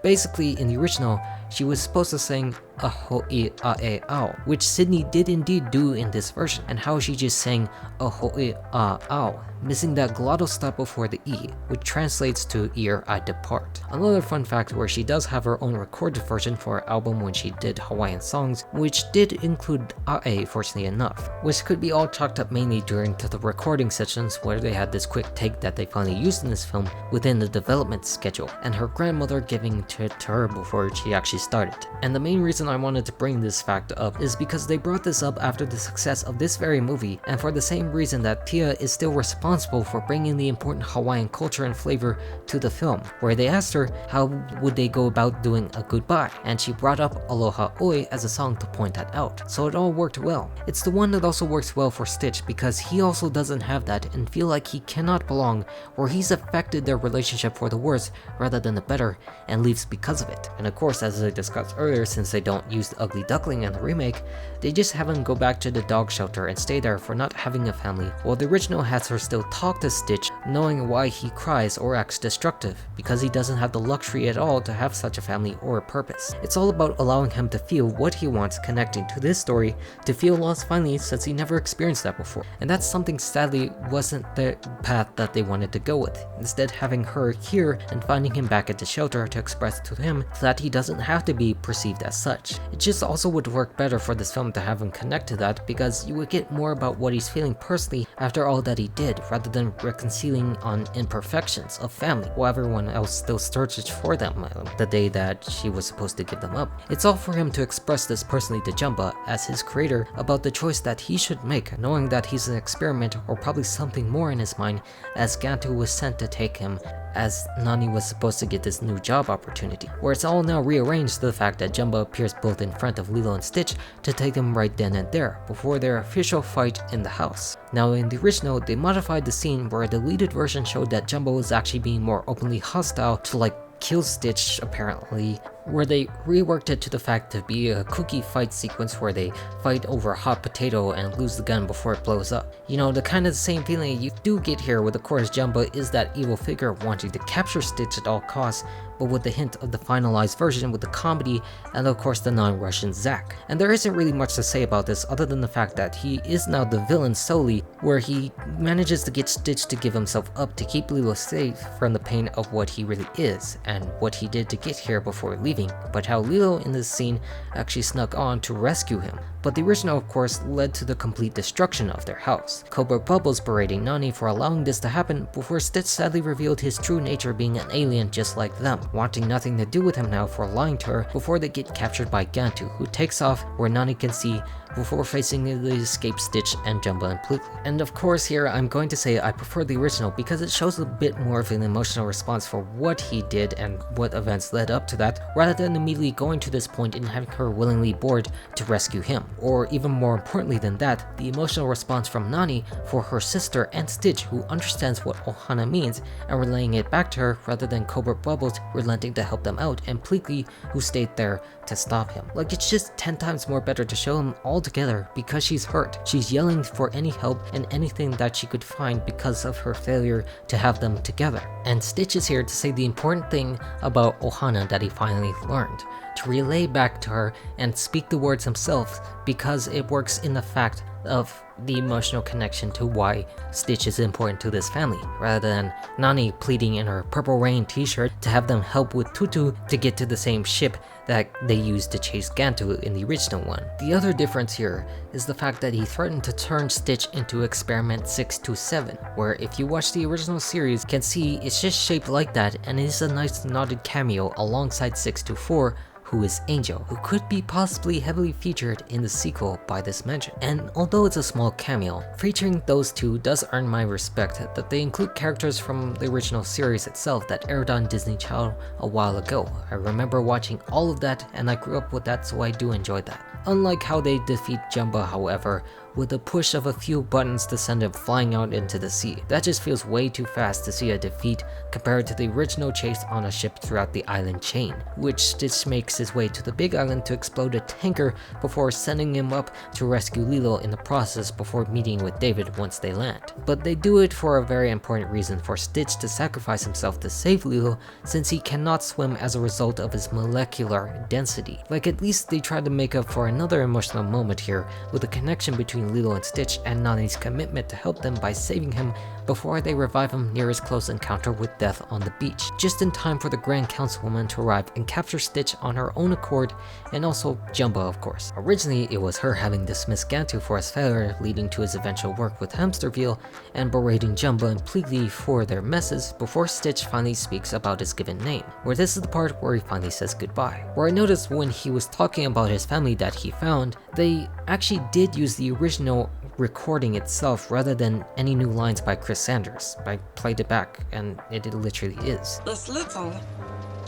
Basically, in the original, she was supposed to sing aho'i ae ao, which Sydney did indeed do in this version, and how she just sang aho'i a ao, missing that glottal stop before the e, which translates to ere I depart. Another fun fact where she does have her own recorded version for her album when she did Hawaiian songs, which did include ae fortunately enough, which could be all chalked up mainly during to the recording sessions where they had this quick take that they finally used in this film within the development schedule, and her grandmother giving it to her before she actually started. And the main reason I wanted to bring this fact up is because they brought this up after the success of this very movie, and for the same reason that Tia is still responsible for bringing the important Hawaiian culture and flavor to the film, where they asked her how would they go about doing a goodbye, and she brought up Aloha Oi as a song to point that out, so it all worked well. It's the one that also works well for Stitch because he also doesn't have that and feel like he cannot belong, or he's affected their relationship for the worse rather than the better and leaves because of it. And of course, as I discussed earlier, since they don't use the ugly duckling in the remake, they just have him go back to the dog shelter and stay there for not having a family, while the original has her still talk to Stitch, knowing why he cries or acts destructive, because he doesn't have the luxury at all to have such a family or a purpose. It's all about allowing him to feel what he wants, connecting to this story, to feel lost finally since he never experienced that before. And that's something sadly wasn't the path that they wanted to go with, instead having her here and finding him back at the shelter to express to him that he doesn't have to be perceived as such. It just also would work better for this film to have him connect to that, because you would get more about what he's feeling personally after all that he did, rather than reconciling on imperfections of family, while everyone else still searches for them the day that she was supposed to give them up. It's all for him to express this personally to Jumba, as his creator, about the choice that he should make, knowing that he's an experiment or probably something more in his mind, as Gantu was sent to take him, as Nani was supposed to get this new job opportunity, where it's all now rearranged to the fact that Jumba appears both in front of Lilo and Stitch to take them right then and there, before their official fight in the house. Now in the original, they modified the scene where a deleted version showed that Jumba was actually being more openly hostile to like kill Stitch apparently, where they reworked it to the fact to be a kooky fight sequence where they fight over a hot potato and lose the gun before it blows up. You know, the kind of the same feeling you do get here with of course Jumba is that evil figure wanting to capture Stitch at all costs, but with the hint of the finalized version with the comedy and of course the non-Russian Zack. And there isn't really much to say about this other than the fact that he is now the villain solely, where he manages to get Stitch to give himself up to keep Lilo safe from the pain of what he really is and what he did to get here before leaving, but how Lilo in this scene actually snuck on to rescue him. But the original of course led to the complete destruction of their house, Cobra Bubbles berating Nani for allowing this to happen before Stitch sadly revealed his true nature, being an alien just like them, wanting nothing to do with him now for lying to her before they get captured by Gantu, who takes off where Nani can see before facing the escaped Stitch and Jumba completely. And of course here I'm going to say I prefer the original because it shows a bit more of an emotional response for what he did and what events led up to that, rather than immediately going to this point and having her willingly board to rescue him. Or even more importantly than that, the emotional response from Nani for her sister and Stitch, who understands what Ohana means and relaying it back to her, rather than Cobra Bubbles relenting to help them out, and Pleakley, who stayed there to stop him. Like, it's just 10 times more better to show them all together because she's hurt. She's yelling for any help and anything that she could find because of her failure to have them together. And Stitch is here to say the important thing about Ohana that he finally learned, to relay back to her and speak the words himself, because it works in the fact of the emotional connection to why Stitch is important to this family, rather than Nani pleading in her Purple Rain t-shirt to have them help with Tutu to get to the same ship that they used to chase Gantu in the original one. The other difference here is the fact that he threatened to turn Stitch into Experiment 627, where if you watch the original series can see it's just shaped like that, and it is a nice nodded cameo alongside 624, who is Angel, who could be possibly heavily featured in the sequel by this mention. And although it's a small cameo, featuring those two does earn my respect that they include characters from the original series itself that aired on Disney Channel a while ago. I remember watching all of that and I grew up with that, so I do enjoy that. Unlike how they defeat Jumba, however, with a push of a few buttons to send him flying out into the sea. That just feels way too fast to see a defeat compared to the original chase on a ship throughout the island chain, which Stitch makes his way to the big island to explode a tanker before sending him up to rescue Lilo in the process before meeting with David once they land. But they do it for a very important reason, for Stitch to sacrifice himself to save Lilo, since he cannot swim as a result of his molecular density. Like, at least they tried to make up for another emotional moment here with a connection between Lilo and Stitch and Nani's commitment to help them by saving him before they revive him near his close encounter with death on the beach, just in time for the Grand Councilwoman to arrive and capture Stitch on her own accord, and also Jumba, of course. Originally, it was her having dismissed Gantu for his failure, leading to his eventual work with Hamsterville and berating Jumba and Pleakley for their messes before Stitch finally speaks about his given name, where this is the part where he finally says goodbye. Where I noticed when he was talking about his family that he found, they actually did use the original recording itself rather than any new lines by Chris Sanders. I played it back and it literally is. It's little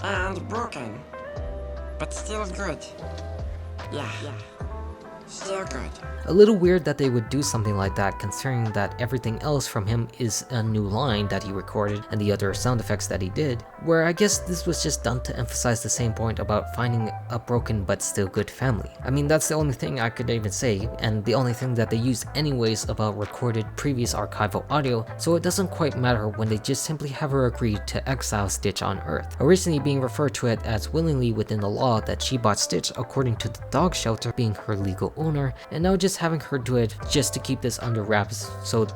and broken, but still good. Yeah. Still good. A little weird that they would do something like that, considering that everything else from him is a new line that he recorded and the other sound effects that he did, where I guess this was just done to emphasize the same point about finding a broken but still good family. I mean, that's the only thing I could even say, and the only thing that they used anyways about recorded previous archival audio, so it doesn't quite matter when they just simply have her agree to exile Stitch on Earth, originally being referred to it as willingly within the law that she bought Stitch according to the dog shelter being her legal owner, and now just having her do it just to keep this under wraps so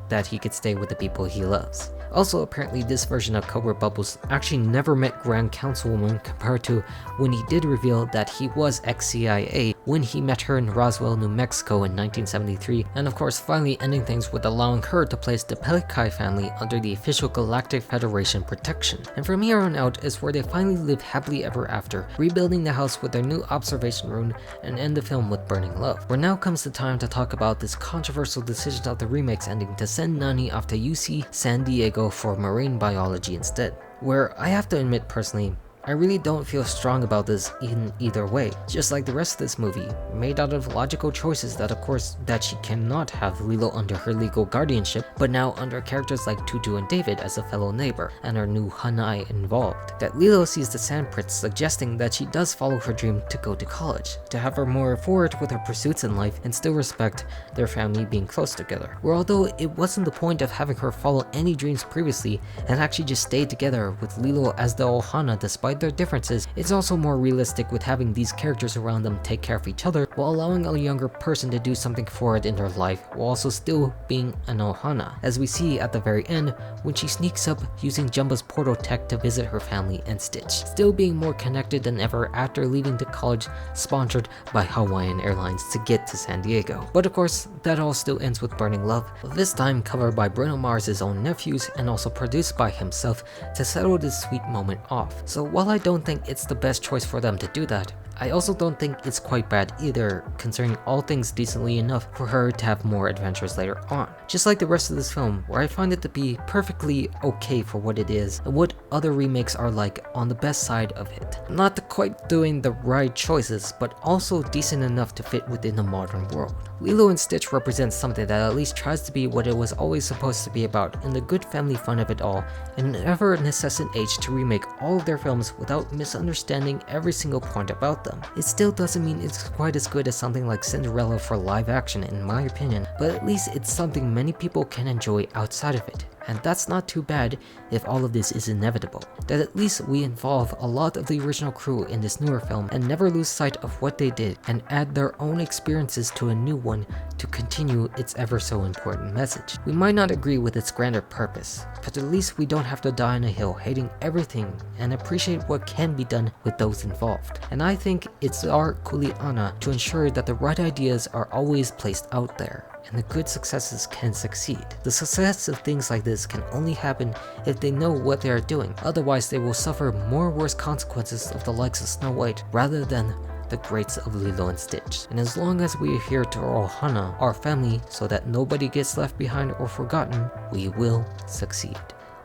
that he could stay with the people he loves. Also, apparently this version of Cobra Bubbles actually never met Grand Councilwoman compared to when he did reveal that he was ex-CIA when he met her in Roswell, New Mexico in 1973, and of course finally ending things with allowing her to place the Pelikai family under the official Galactic Federation protection. And from here on out is where they finally live happily ever after, rebuilding the house with their new observation room and end the film with burning love. Where now comes the time to talk about this controversial decision of the remakes ending to send Nani off to UC San Diego for marine biology instead, where I have to admit personally, I really don't feel strong about this in either way, just like the rest of this movie, made out of logical choices that of course that she cannot have Lilo under her legal guardianship, but now under characters like Tutu and David as a fellow neighbor, and her new Hanai involved. That Lilo sees the sandprints suggesting that she does follow her dream to go to college, to have her more forward with her pursuits in life and still respect their family being close together. Where although it wasn't the point of having her follow any dreams previously and actually just stay together with Lilo as the Ohana despite their differences, it's also more realistic with having these characters around them take care of each other while allowing a younger person to do something for it in their life while also still being an Ohana, as we see at the very end when she sneaks up using Jumba's portal tech to visit her family and Stitch, still being more connected than ever after leaving the college sponsored by Hawaiian Airlines to get to San Diego. But of course, that all still ends with burning love, this time covered by Bruno Mars' own nephews and also produced by himself to settle this sweet moment off. So while I don't think it's the best choice for them to do that, I also don't think it's quite bad either, considering all things decently enough for her to have more adventures later on. Just like the rest of this film, where I find it to be perfectly okay for what it is and what other remakes are like on the best side of it. Not quite doing the right choices, but also decent enough to fit within the modern world. Lilo and Stitch represents something that at least tries to be what it was always supposed to be about, and the good family fun of it all, in an ever-necessant age to remake all of their films without misunderstanding every single point about them. It still doesn't mean it's quite as good as something like Cinderella for live action in my opinion, but at least it's something many people can enjoy outside of it. And that's not too bad if all of this is inevitable. That at least we involve a lot of the original crew in this newer film and never lose sight of what they did and add their own experiences to a new one one to continue its ever so important message. We might not agree with its grander purpose, but at least we don't have to die on a hill hating everything and appreciate what can be done with those involved. And I think it's our kuleana to ensure that the right ideas are always placed out there, and the good successes can succeed. The success of things like this can only happen if they know what they are doing, otherwise they will suffer more worse consequences of the likes of Snow White rather than the greats of Lilo and Stitch. And as long as we adhere to our ohana, our family, so that nobody gets left behind or forgotten, we will succeed.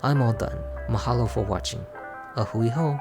I'm all done. Mahalo for watching. Ahui ho.